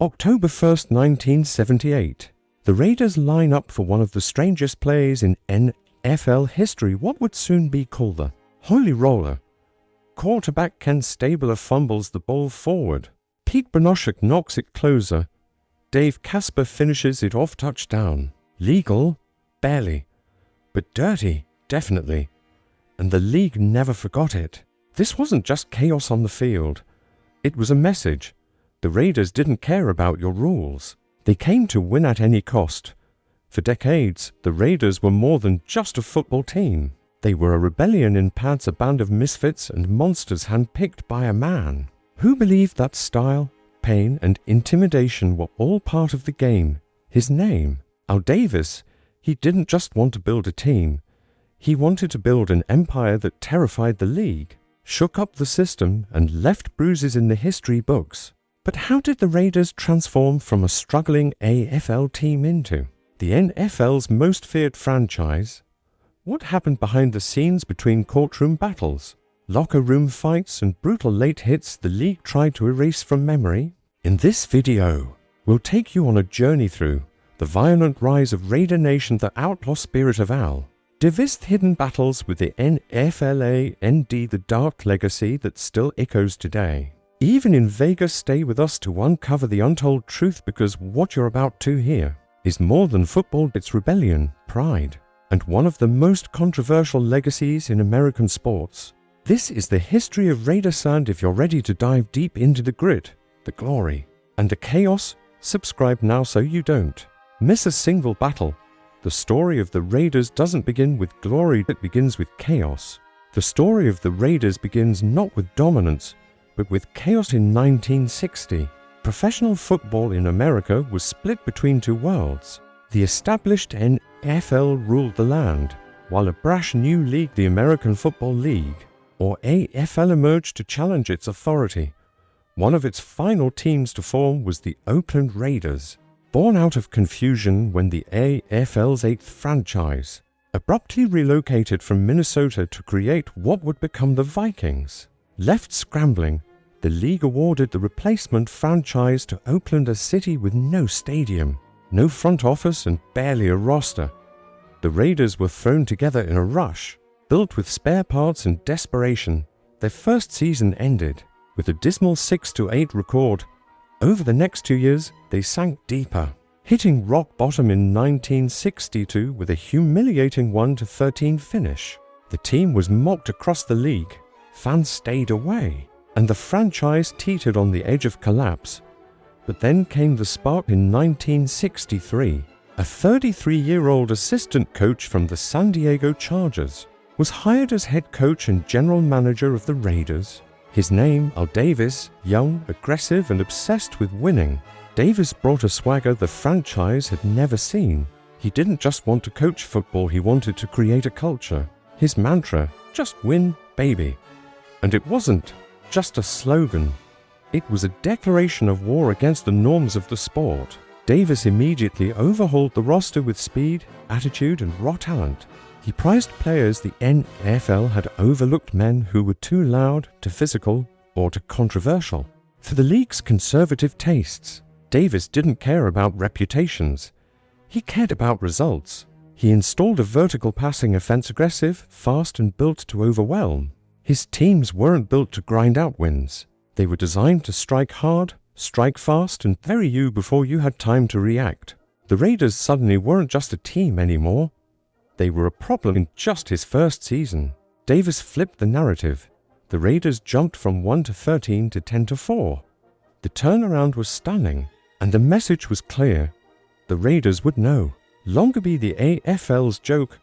October 1st, 1978. The Raiders line up for one of the strangest plays in NFL history, what would soon be called the Holy Roller. Quarterback Ken Stabler fumbles the ball forward. Pete Banoshek knocks it closer. Dave Casper finishes it off touchdown. Legal? Barely. But dirty? Definitely. And the league never forgot it. This wasn't just chaos on the field. It was a message. The Raiders didn't care about your rules. They came to win at any cost. For decades, the Raiders were more than just a football team. They were a rebellion in pads, a band of misfits and monsters handpicked by a man who believed that style, pain, and intimidation were all part of the game. His name, Al Davis, he didn't just want to build a team. He wanted to build an empire that terrified the league, shook up the system, and left bruises in the history books. But how did the Raiders transform from a struggling AFL team into the NFL's most feared franchise? What happened behind the scenes between courtroom battles, locker room fights, and brutal late hits the league tried to erase from memory? In this video, we'll take you on a journey through the violent rise of Raider Nation, the outlaw spirit of Al, Davis' hidden battles with the NFLA, the dark legacy that still echoes today. Even in Vegas, stay with us to uncover the untold truth, because what you're about to hear is more than football. It's rebellion, pride, and one of the most controversial legacies in American sports. This is the history of Raider Sound. If you're ready to dive deep into the grit, the glory, and the chaos, subscribe now so you don't miss a single battle. The story of the Raiders doesn't begin with glory, it begins with chaos. The story of the Raiders begins not with dominance, but with chaos. In 1960, professional football in America was split between two worlds. The established NFL ruled the land, while a brash new league, the American Football League, or AFL, emerged to challenge its authority. One of its final teams to form was the Oakland Raiders, born out of confusion when the AFL's 8th franchise abruptly relocated from Minnesota to create what would become the Vikings. Left scrambling, the league awarded the replacement franchise to Oakland, a city with no stadium, no front office, and barely a roster. The Raiders were thrown together in a rush, built with spare parts and desperation. Their first season ended with a dismal 6-8 record. Over the next 2 years, they sank deeper, hitting rock bottom in 1962 with a humiliating 1-13 finish. The team was mocked across the league, fans stayed away, and the franchise teetered on the edge of collapse. But then came the spark in 1963. A 33-year-old assistant coach from the San Diego Chargers was hired as head coach and general manager of the Raiders. His name, Al Davis, young, aggressive, and obsessed with winning. Davis brought a swagger the franchise had never seen. He didn't just want to coach football, he wanted to create a culture. His mantra, just win, baby. And it wasn't just a slogan. It was a declaration of war against the norms of the sport. Davis immediately overhauled the roster with speed, attitude, and raw talent. He prized players the NFL had overlooked, men who were too loud, too physical, or too controversial. For the league's conservative tastes, Davis didn't care about reputations. He cared about results. He installed a vertical passing offense, aggressive, fast, and built to overwhelm. His teams weren't built to grind out wins. They were designed to strike hard, strike fast, and bury you before you had time to react. The Raiders suddenly weren't just a team anymore. They were a problem. In just his first season, Davis flipped the narrative. The Raiders jumped from 1-13 to 10-4. The turnaround was stunning, and the message was clear. The Raiders would no longer be the AFL's joke.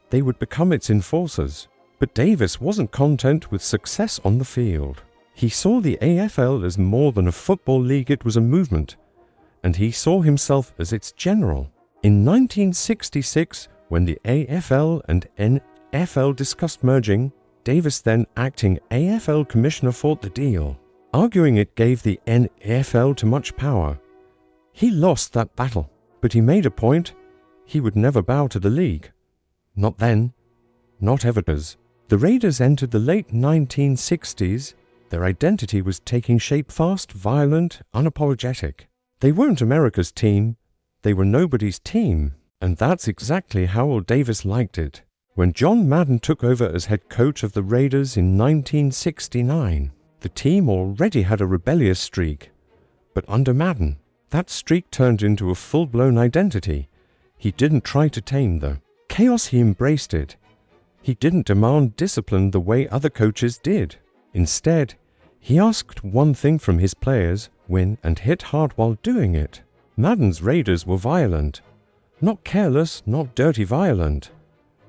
They would become its enforcers. But Davis wasn't content with success on the field. He saw the AFL as more than a football league, it was a movement, and he saw himself as its general. In 1966, when the AFL and NFL discussed merging, Davis, then acting AFL commissioner, fought the deal, arguing it gave the NFL too much power. He lost that battle, but he made a point: he would never bow to the league. Not then, not ever. The Raiders entered the late 1960s. Their identity was taking shape, fast, violent, unapologetic. They weren't America's team, they were nobody's team, and that's exactly how Al Davis liked it. When John Madden took over as head coach of the Raiders in 1969, the team already had a rebellious streak, but under Madden, that streak turned into a full-blown identity. He didn't try to tame the chaos, he embraced it. He didn't demand discipline the way other coaches did. Instead, he asked one thing from his players: win and hit hard while doing it. Madden's Raiders were violent. Not careless, not dirty violent.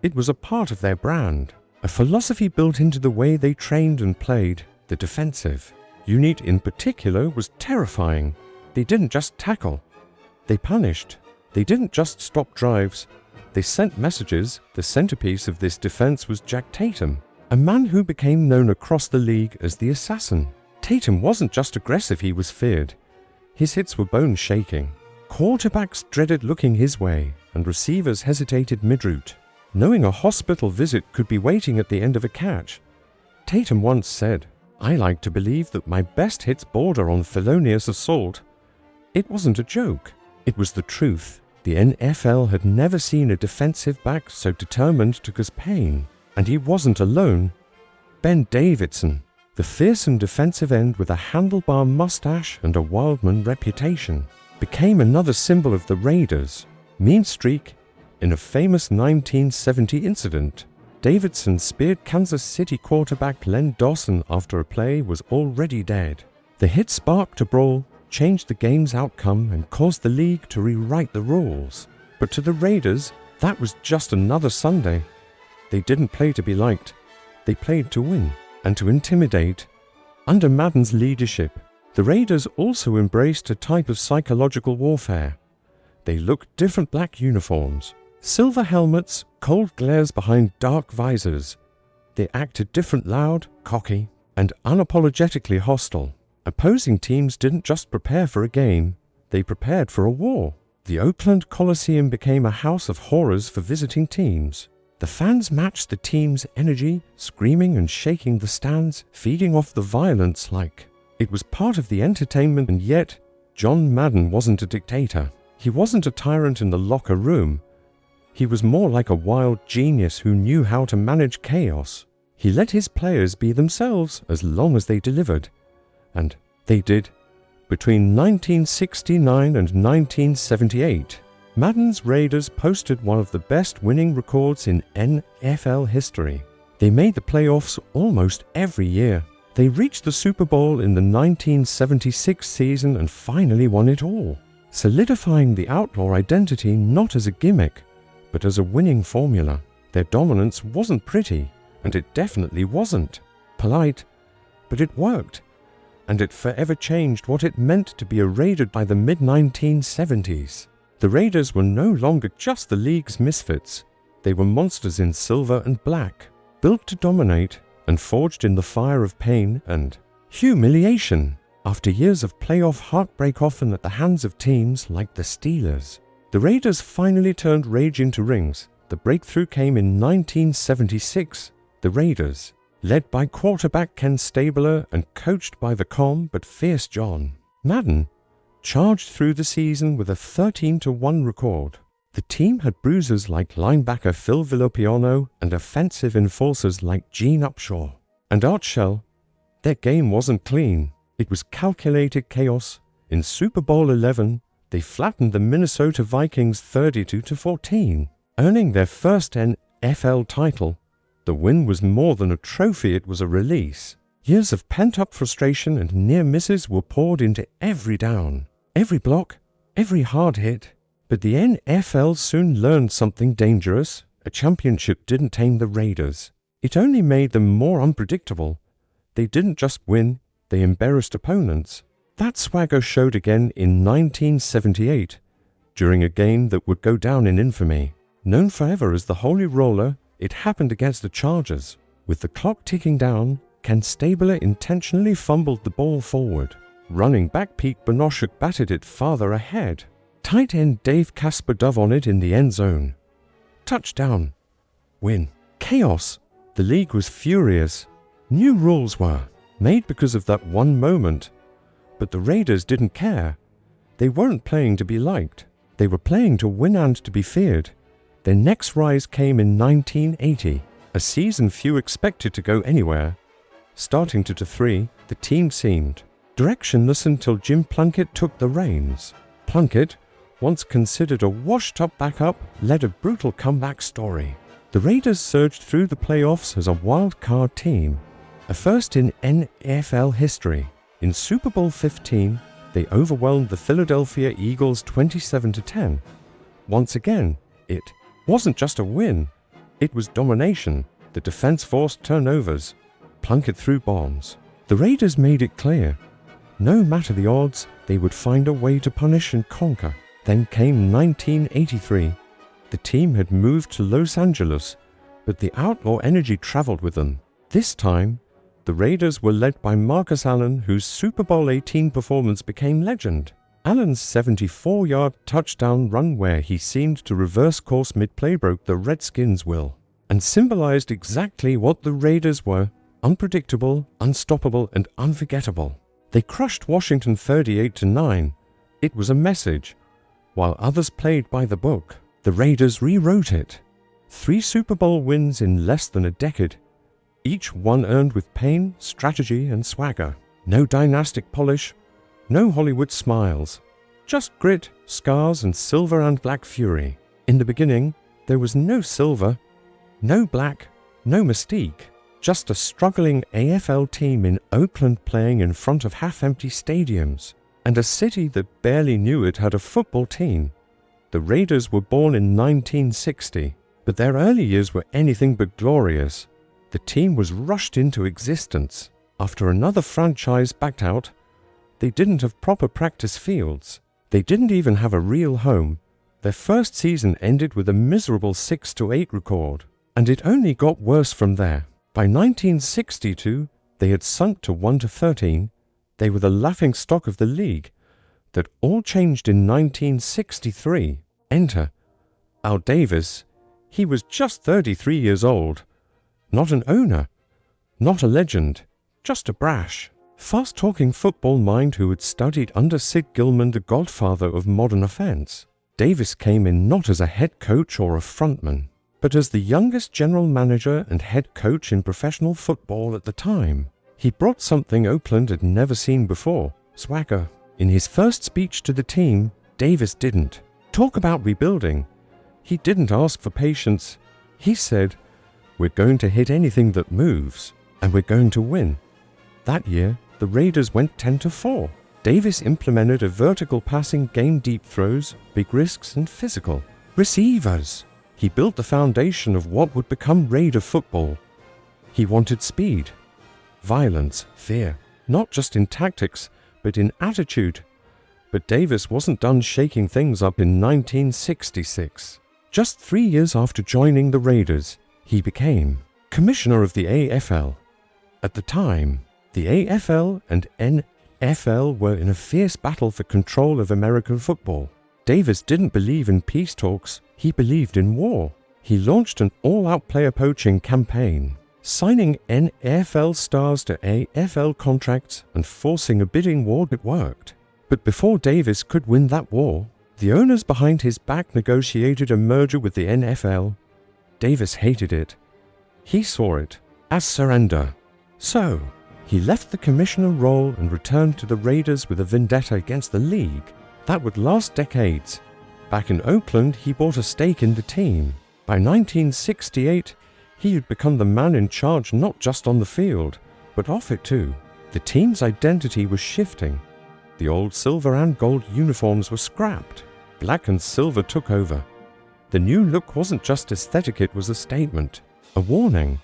It was a part of their brand, a philosophy built into the way they trained and played. The defensive unit in particular was terrifying. They didn't just tackle, they punished. They didn't just stop drives, they sent messages. The centerpiece of this defense was Jack Tatum, a man who became known across the league as the Assassin. Tatum wasn't just aggressive, he was feared. His hits were bone-shaking. Quarterbacks dreaded looking his way, and receivers hesitated mid-route, knowing a hospital visit could be waiting at the end of a catch. Tatum once said, "I like to believe that my best hits border on felonious assault." It wasn't a joke. It was the truth. The NFL had never seen a defensive back so determined to cause pain. And he wasn't alone. Ben Davidson, the fearsome defensive end with a handlebar mustache and a wildman reputation, became another symbol of the Raiders' mean streak. In a famous 1970 incident, Davidson speared Kansas City quarterback Len Dawson after a play was already dead. The hit sparked a brawl, changed the game's outcome, and caused the league to rewrite the rules. But to the Raiders, that was just another Sunday. They didn't play to be liked. They played to win and to intimidate. Under Madden's leadership, the Raiders also embraced a type of psychological warfare. They looked different: black uniforms, silver helmets, cold glares behind dark visors. They acted different: loud, cocky, and unapologetically hostile. Opposing teams didn't just prepare for a game, they prepared for a war. The Oakland Coliseum became a house of horrors for visiting teams. The fans matched the team's energy, screaming and shaking the stands, feeding off the violence like it was part of the entertainment. And yet, John Madden wasn't a dictator. He wasn't a tyrant in the locker room. He was more like a wild genius who knew how to manage chaos. He let his players be themselves as long as they delivered. And they did. Between 1969 and 1978, Madden's Raiders posted one of the best winning records in NFL history. They made the playoffs almost every year. They reached the Super Bowl in the 1976 season and finally won it all, solidifying the outlaw identity not as a gimmick, but as a winning formula. Their dominance wasn't pretty, and it definitely wasn't polite, but it worked, and it forever changed what it meant to be a Raider. By the mid-1970s, the Raiders were no longer just the league's misfits. They were monsters in silver and black, built to dominate and forged in the fire of pain and humiliation. After years of playoff heartbreak, often at the hands of teams like the Steelers, the Raiders finally turned rage into rings. The breakthrough came in 1976. The Raiders, led by quarterback Ken Stabler and coached by the calm but fierce John Madden, charged through the season with a 13-1 record. The team had bruisers like linebacker Phil Villapiano and offensive enforcers like Gene Upshaw and Art Shell. Their game wasn't clean. It was calculated chaos. In Super Bowl XI, they flattened the Minnesota Vikings 32-14, earning their first NFL title. The win was more than a trophy, it was a release. Years of pent-up frustration and near misses were poured into every down, every block, every hard hit. But the NFL soon learned something dangerous. A championship didn't tame the Raiders. It only made them more unpredictable. They didn't just win, they embarrassed opponents. That swagger showed again in 1978, during a game that would go down in infamy. Known forever as the Holy Roller, it happened against the Chargers. With the clock ticking down, Ken Stabler intentionally fumbled the ball forward. Running back Pete Benoshuk batted it farther ahead. Tight end Dave Casper dove on it in the end zone. Touchdown. Win. Chaos. The league was furious. New rules were made because of that one moment. But the Raiders didn't care. They weren't playing to be liked. They were playing to win and to be feared. Their next rise came in 1980, a season few expected to go anywhere. Starting 2-3, the team seemed directionless until Jim Plunkett took the reins. Plunkett, once considered a washed-up backup, led a brutal comeback story. The Raiders surged through the playoffs as a wild-card team, a first in NFL history. In Super Bowl 15, they overwhelmed the Philadelphia Eagles 27-10. Once again, it wasn't just a win, it was domination. The defense forced turnovers. Plunkett threw bombs. The Raiders made it clear, no matter the odds, they would find a way to punish and conquer. Then came 1983. The team had moved to Los Angeles, but the outlaw energy traveled with them. This time, the Raiders were led by Marcus Allen, whose Super Bowl 18 performance became legend. Allen's 74-yard touchdown run where he seemed to reverse course mid-play broke the Redskins' will and symbolized exactly what the Raiders were: unpredictable, unstoppable, and unforgettable. They crushed Washington 38-9. It was a message. While others played by the book, the Raiders rewrote it. 3 Super Bowl wins in less than a decade, each one earned with pain, strategy, and swagger. No dynastic polish, no Hollywood smiles, just grit, scars, and silver and black fury. In the beginning, there was no silver, no black, no mystique, just a struggling AFL team in Oakland playing in front of half-empty stadiums, and a city that barely knew it had a football team. The Raiders were born in 1960, but their early years were anything but glorious. The team was rushed into existence. After another franchise backed out, they didn't have proper practice fields. They didn't even have a real home. Their first season ended with a miserable 6-8 record, and it only got worse from there. By 1962, they had sunk to 1-13. They were the laughingstock of the league. That all changed in 1963. Enter Al Davis. He was just 33 years old. Not an owner, not a legend, just a brash, fast-talking football mind who had studied under Sid Gilman, the godfather of modern offense. Davis came in not as a head coach or a frontman, but as the youngest general manager and head coach in professional football at the time. He brought something Oakland had never seen before: swagger. In his first speech to the team, Davis didn't talk about rebuilding. He didn't ask for patience. He said, "We're going to hit anything that moves, and we're going to win." That year, the Raiders went 10-4. Davis implemented a vertical passing game, deep throws, big risks, and physical receivers. He built the foundation of what would become Raider football. He wanted speed, violence, fear, not just in tactics, but in attitude. But Davis wasn't done shaking things up in 1966. Just 3 years after joining the Raiders, he became commissioner of the AFL. At the time, the AFL and NFL were in a fierce battle for control of American football. Davis didn't believe in peace talks, he believed in war. He launched an all-out player poaching campaign, signing NFL stars to AFL contracts and forcing a bidding war that worked. But before Davis could win that war, the owners behind his back negotiated a merger with the NFL. Davis hated it. He saw it as surrender. So, he left the commissioner role and returned to the Raiders with a vendetta against the league that would last decades. Back in Oakland, he bought a stake in the team. By 1968, he had become the man in charge not just on the field, but off it too. The team's identity was shifting. The old silver and gold uniforms were scrapped. Black and silver took over. The new look wasn't just aesthetic, it was a statement, a warning.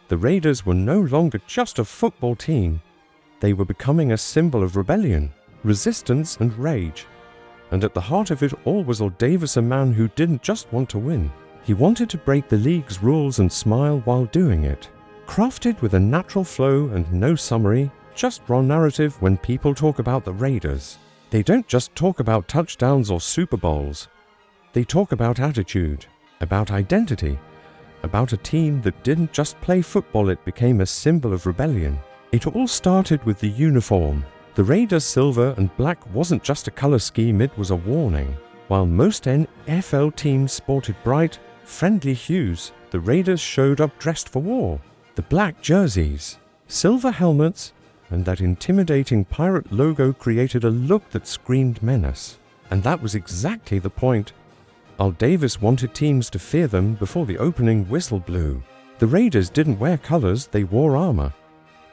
The Raiders were no longer just a football team. They were becoming a symbol of rebellion, resistance, and rage. And at the heart of it all was Al Davis, a man who didn't just want to win. He wanted to break the league's rules and smile while doing it. Crafted with a natural flow and no summary, just raw narrative. When people talk about the Raiders, they don't just talk about touchdowns or Super Bowls. They talk about attitude, about identity, about a team that didn't just play football, it became a symbol of rebellion. It all started with the uniform. The Raiders' silver and black wasn't just a color scheme, it was a warning. While most NFL teams sported bright, friendly hues, the Raiders showed up dressed for war. The black jerseys, silver helmets, and that intimidating pirate logo created a look that screamed menace. And that was exactly the point. Al Davis wanted teams to fear them before the opening whistle blew. The Raiders didn't wear colors, they wore armor.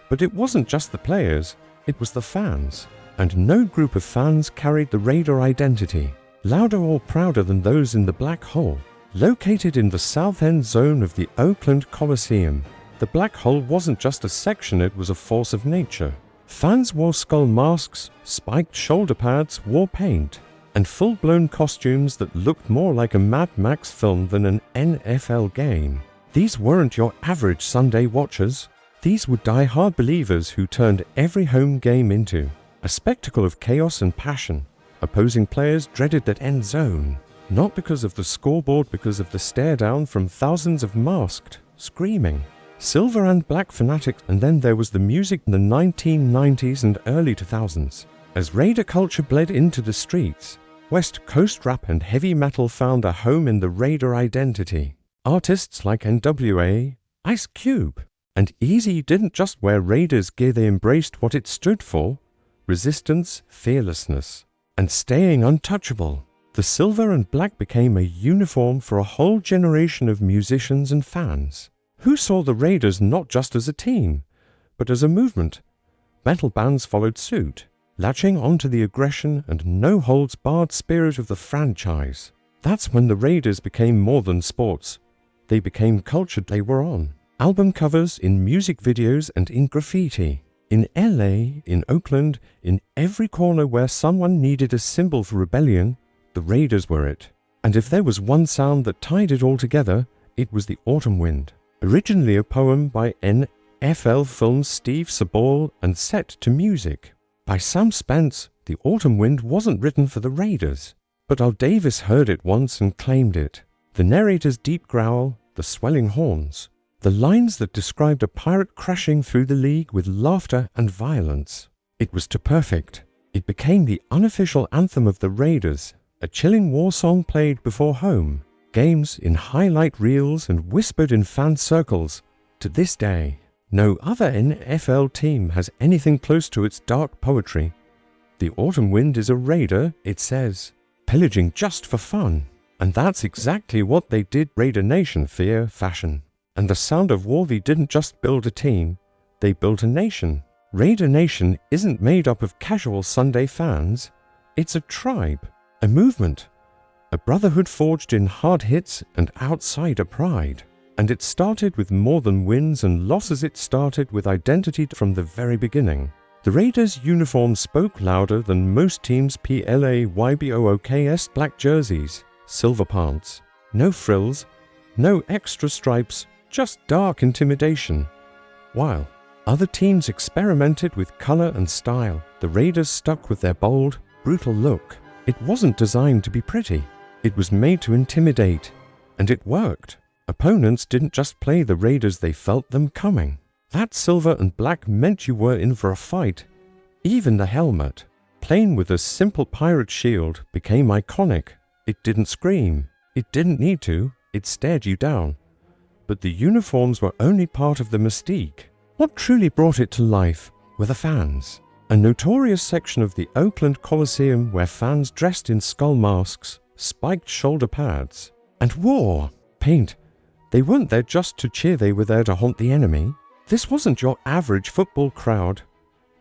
But it wasn't just the players, it was the fans. And no group of fans carried the Raider identity, louder or prouder than those in the Black Hole. Located in the south end zone of the Oakland Coliseum, the Black Hole wasn't just a section, it was a force of nature. Fans wore skull masks, spiked shoulder pads, wore paint, and full-blown costumes that looked more like a Mad Max film than an NFL game. These weren't your average Sunday watchers. These were die-hard believers who turned every home game into a spectacle of chaos and passion. Opposing players dreaded that end zone, not because of the scoreboard, because of the stare-down from thousands of masked, screaming silver and black fanatics. And then there was the music in the 1990s and early 2000s. As Raider culture bled into the streets, West Coast rap and heavy metal found a home in the Raider identity. Artists like NWA, Ice Cube, and Eazy didn't just wear Raiders gear, they embraced what it stood for: resistance, fearlessness, and staying untouchable. The silver and black became a uniform for a whole generation of musicians and fans who saw the Raiders not just as a team, but as a movement. Metal bands followed suit, latching onto the aggression and no-holds-barred spirit of the franchise. That's when the Raiders became more than sports. They became culture. They were on album covers, in music videos, and in graffiti. In LA, in Oakland, in every corner where someone needed a symbol for rebellion, the Raiders were it. And if there was one sound that tied it all together, it was the autumn wind. Originally a poem by NFL film's Steve Sabol and set to music by Sam Spence, the autumn wind wasn't written for the Raiders. But Al Davis heard it once and claimed it. The narrator's deep growl, the swelling horns, the lines that described a pirate crashing through the league with laughter and violence. It was too perfect. It became the unofficial anthem of the Raiders, a chilling war song played before home games, in highlight reels, and whispered in fan circles. To this day, no other NFL team has anything close to its dark poetry. The autumn wind is a Raider, it says, pillaging just for fun. And that's exactly what they did. Raider Nation, fear, fashion. And the sound of war, they didn't just build a team, they built a nation. Raider Nation isn't made up of casual Sunday fans. It's a tribe, a movement, a brotherhood forged in hard hits and outsider pride. And it started with more than wins and losses. It started with identity from the very beginning. The Raiders' uniform spoke louder than most teams' PLAYBOOKS black jerseys, silver pants, no frills, no extra stripes, just dark intimidation. While other teams experimented with color and style, the Raiders stuck with their bold, brutal look. It wasn't designed to be pretty. It was made to intimidate, and it worked. Opponents didn't just play the Raiders, they felt them coming. That silver and black meant you were in for a fight. Even the helmet, plain with a simple pirate shield, became iconic. It didn't scream. It didn't need to. It stared you down. But the uniforms were only part of the mystique. What truly brought it to life were the fans. A notorious section of the Oakland Coliseum where fans dressed in skull masks, spiked shoulder pads, and wore paint. They weren't there just to cheer, they were there to haunt the enemy. This wasn't your average football crowd.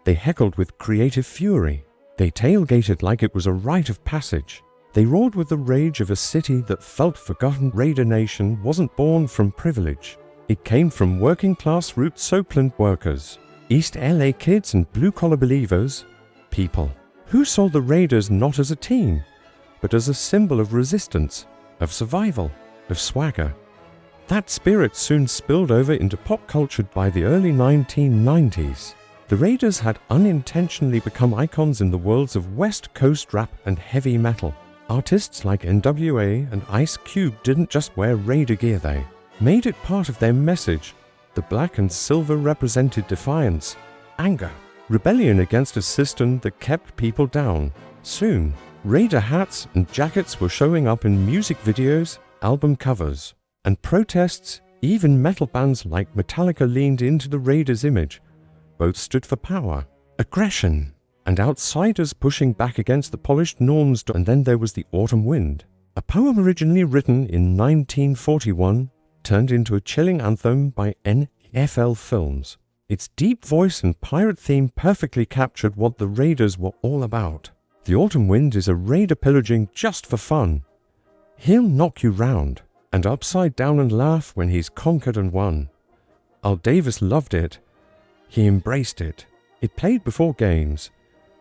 They heckled with creative fury. They tailgated like it was a rite of passage. They roared with the rage of a city that felt forgotten. Raider Nation wasn't born from privilege. It came from working-class roots, Oakland workers, East LA kids, and blue-collar believers, people who saw the Raiders not as a team, but as a symbol of resistance, of survival, of swagger. That spirit soon spilled over into pop culture. By the early 1990s, the Raiders had unintentionally become icons in the worlds of West Coast rap and heavy metal. Artists like NWA and Ice Cube didn't just wear Raider gear, they made it part of their message. The black and silver represented defiance, anger, rebellion against a system that kept people down. Soon, Raider hats and jackets were showing up in music videos, album covers, and protests. Even metal bands like Metallica leaned into the Raiders' image. Both stood for power, aggression, and outsiders pushing back against the polished norms. And then there was the Autumn Wind, a poem originally written in 1941, turned into a chilling anthem by NFL Films. Its deep voice and pirate theme perfectly captured what the Raiders were all about. The Autumn Wind is a raider pillaging just for fun. He'll knock you round and upside down and laugh when he's conquered and won. Al Davis loved it. He embraced it. It played before games.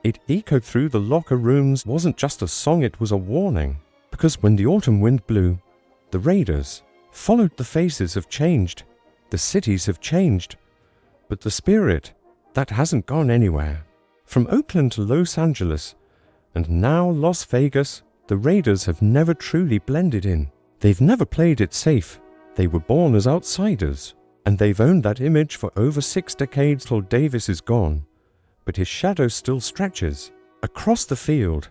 It echoed through the locker rooms. It wasn't just a song, it was a warning. Because when the autumn wind blew, the Raiders followed. The faces have changed. The cities have changed. But the spirit, that hasn't gone anywhere. From Oakland to Los Angeles, and now Las Vegas, the Raiders have never truly blended in. They've never played it safe. They were born as outsiders, and they've owned that image for over 6 decades till Davis is gone. But his shadow still stretches across the field.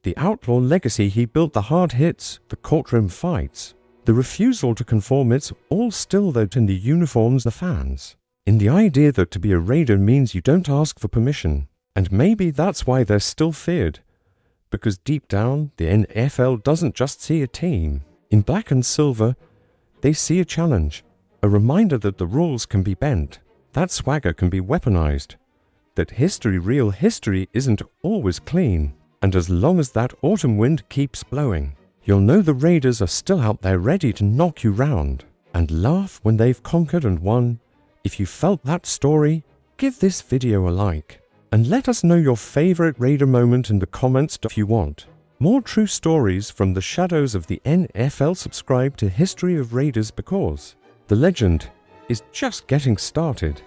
The outlaw legacy he built, the hard hits, the courtroom fights, the refusal to conform, it's all still there in the uniforms, the fans. In the idea that to be a Raider means you don't ask for permission. And maybe that's why they're still feared. Because deep down, the NFL doesn't just see a team. In black and silver, they see a challenge, a reminder that the rules can be bent, that swagger can be weaponized, that history, real history, isn't always clean. And as long as that autumn wind keeps blowing, you'll know the Raiders are still out there ready to knock you round and laugh when they've conquered and won. If you felt that story, give this video a like. And let us know your favorite Raider moment in the comments if you want. More true stories from the shadows of the NFL. Subscribe to History of Raiders because the legend is just getting started.